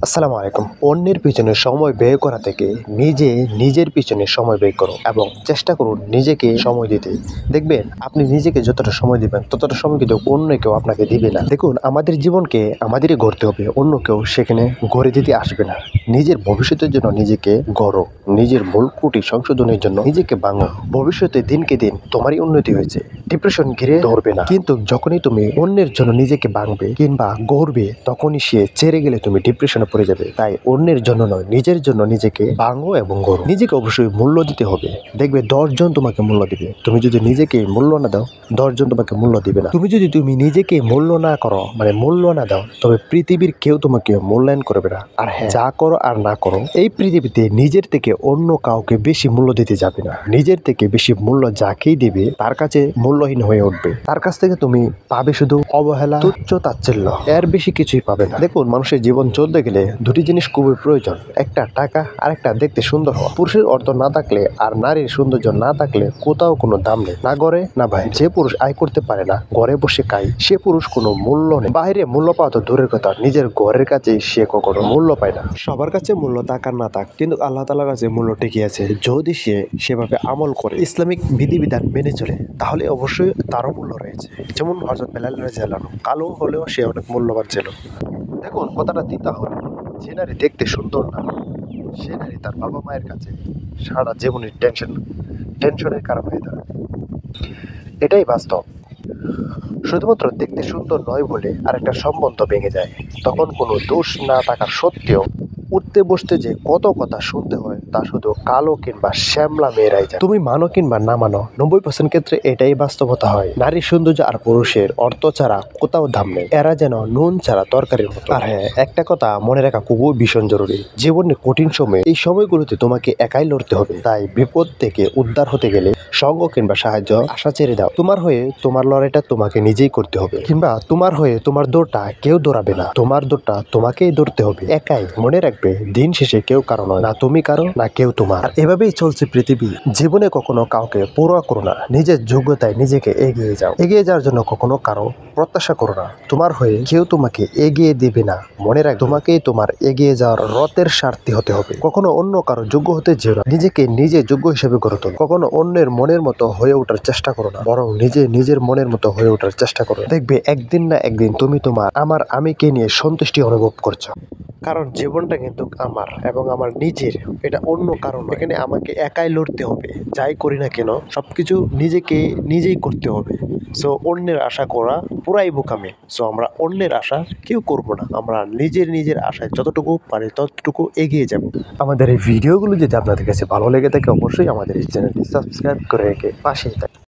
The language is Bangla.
আসসালামু আলাইকুম। অন্যের পিছনে সময় ব্যয় করা থেকে নিজের পিছনে সময় ব্যয় করুন এবং চেষ্টা করুন নিজেকে সময় দিতে। দেখবেন আপনি নিজেকে যতটা সময় দিবেন ততটা সময় কিন্তু অন্য কেউ আপনাকে দিবে না। দেখুন, আমাদের জীবনকে আমাদেরই গড়তে হবে, অন্য কেউ সেখানে গড়ে দিতে আসবে না। নিজের ভবিষ্যতের জন্য নিজেকে গড়ো, নিজের ভুল ত্রুটি সংশোধনের জন্য নিজেকে ভাঙো। ভবিষ্যতে দিনকে দিন তোমারই উন্নতি হয়েছে, ডিপ্রেশন ঘিরে ধরবে না। কিন্তু যখনই তুমি অন্যের জন্য নিজেকে ভাঙবে কিংবা গড়বে, তখনই সে ছেড়ে গেলে তুমি ডিপ্রেশনে পড়ে যাবে। তাই অন্যের জন্য নয়, নিজের জন্য নিজেকে ভাঙো এবং গড়ো। নিজেকে অবশ্যই মূল্য দিতে হবে। দেখবে 10 জন তোমাকে মূল্য দিবে, তুমি যদি নিজেকে মূল্য না দাও 10 জন তোমাকে মূল্য দিবে না। তুমি নিজেকে মূল্য না করো, মানে মূল্য না দাও, তবে পৃথিবীর কেউ তোমাকে মূল্যায়ন করবে না। আর হ্যাঁ, যা করো আর না করো, এই পৃথিবীতে নিজের থেকে অন্য কাউকে বেশি মূল্য দিতে যাবে না। নিজের থেকে বেশি মূল্য যাকেই দিবে তার কাছে মূল্যহীন হয়ে উঠবে। তার কাছ থেকে তুমি পাবে শুধু অবহেলা, তুচ্ছ তাচ্ছিল্য, এর বেশি কিছুই পাবে না। দেখুন, মানুষের জীবন চলতে গেলে দুটি জিনিস খুবই প্রয়োজন, একটা টাকা আর একটা দেখতে সুন্দর হওয়া। পুরুষের অর্থ না থাকলে আর নারীর সৌন্দর্য না থাকলে কোথাও কোনো দাম নেই, না ঘরে না বাইরে। যে পুরুষ আয় করতে পারে না, ঘরে বসে খায়, সে পুরুষ কোনো মূল্য নেই। বাইরে মূল্য পাওয়া তো দূরের কথা, নিজের ঘরের কাছে সে কখনো মূল্য পায় না। সবার কাছে মূল্য থাক আর না থাক, কিন্তু আল্লাহ তাআলার কাছে মূল্য টিকে আছে। যদি সে সেভাবে আমল করে, ইসলামিক বিধিবিধান মেনে চলে, তাহলে অবশ্যই তারও মূল্য রয়েছে। যেমন হযরত বেলাল রাদিয়াল্লাহু আনহু, কালো হলেও সে অনেক মূল্যবান ছিল। দেখুন, কথাটা তিতা হলো, যে নারী দেখতে সুন্দর না, সে নারী তার বাবা মায়ের কাছে সারা জীবনের টেনশনের কারণ হয়ে দাঁড়ায়। এটাই বাস্তব। শুধুমাত্র দেখতে সুন্দর নয় বলে আরেকটা সম্বন্ধ ভেঙে যায়, তখন কোনো দোষ না থাকা সত্ত্বেও উঠতে বসতে যে কত কথা শুনতে হয় তা শুধু কালো কিংবা শ্যামলা মেয়েরাই জানে। তুমি মানো কিংবা না মানো, 90% ক্ষেত্রে এটাই বাস্তবতা হয়। নারীর সৌন্দর্য আর পুরুষের অর্থ ছাড়া কোথাও দাম নেই। এরা যেন নুন ছাড়া তরকারির মতো। আর হ্যাঁ, একটা কথা মনে রাখা খুবই ভীষণ জরুরি, জীবনের কঠিন সময়ে এই সময়গুলোতে তোমাকে একাই লড়তে হবে। তাই বিপদ থেকে উদ্ধার হতে গেলে সঙ্গ কিংবা সাহায্য আশা ছেড়ে দাও। তোমার হয়ে তোমার লড়াইটা তোমাকে নিজেই করতে হবে, কিংবা তোমার হয়ে তোমার দৌড়টা কেউ দৌড়াবে না, তোমার দৌড়টা তোমাকেই দৌড়তে হবে একাই। মনে রাখবে, দিন শেষে কেউ কারো নয়, না তুমি কারো না কেউ তোমার। আর এভাবেই চলছে পৃথিবী। জীবনে কখনো কাউকে পরোয়া করো না, নিজের যোগ্যতায় নিজেকে এগিয়ে যাও। এগিয়ে যাওয়ার জন্য কখনো কারো প্রত্যাশা করো না, তোমার হয়ে কেউ তোমাকে এগিয়ে দেবে না। মনে রাখ, তোমাকেই তোমার এগিয়ে যাওয়ার রথের সারথি হতে হবে। কখনো অন্য কারো যোগ্য হতে যেও না, নিজেকে নিজে যোগ্য হিসেবে গড়ে তোলো। কখনো অন্যের মনের মতো হয়ে ওঠার চেষ্টা করো না, বরং নিজের মনের মতো হয়ে ওঠার চেষ্টা করো। দেখবে একদিন না একদিন তুমি তোমার আমিকে নিয়ে সন্তুষ্টি অনুভব করছো। কারণ জীবনটা কিন্তু আমার এবং আমার নিজের, এটা অন্য কারণ। এখানে আমাকে একাই লড়তে হবে, যাই করি না কেন সবকিছু নিজেই করতে হবে। সো অন্যের আশা করা পুরাই বোকামি। সো আমরা অন্যের আশা কেউ করব না, আমরা নিজের আশায় যতটুকু পারি ততটুকু এগিয়ে যাব। আমাদের এই ভিডিওগুলো যদি আপনাদের কাছে ভালো লেগে থাকে, অবশ্যই আমাদের এই চ্যানেলটি সাবস্ক্রাইব করে রেখে পাশেই থাকুন।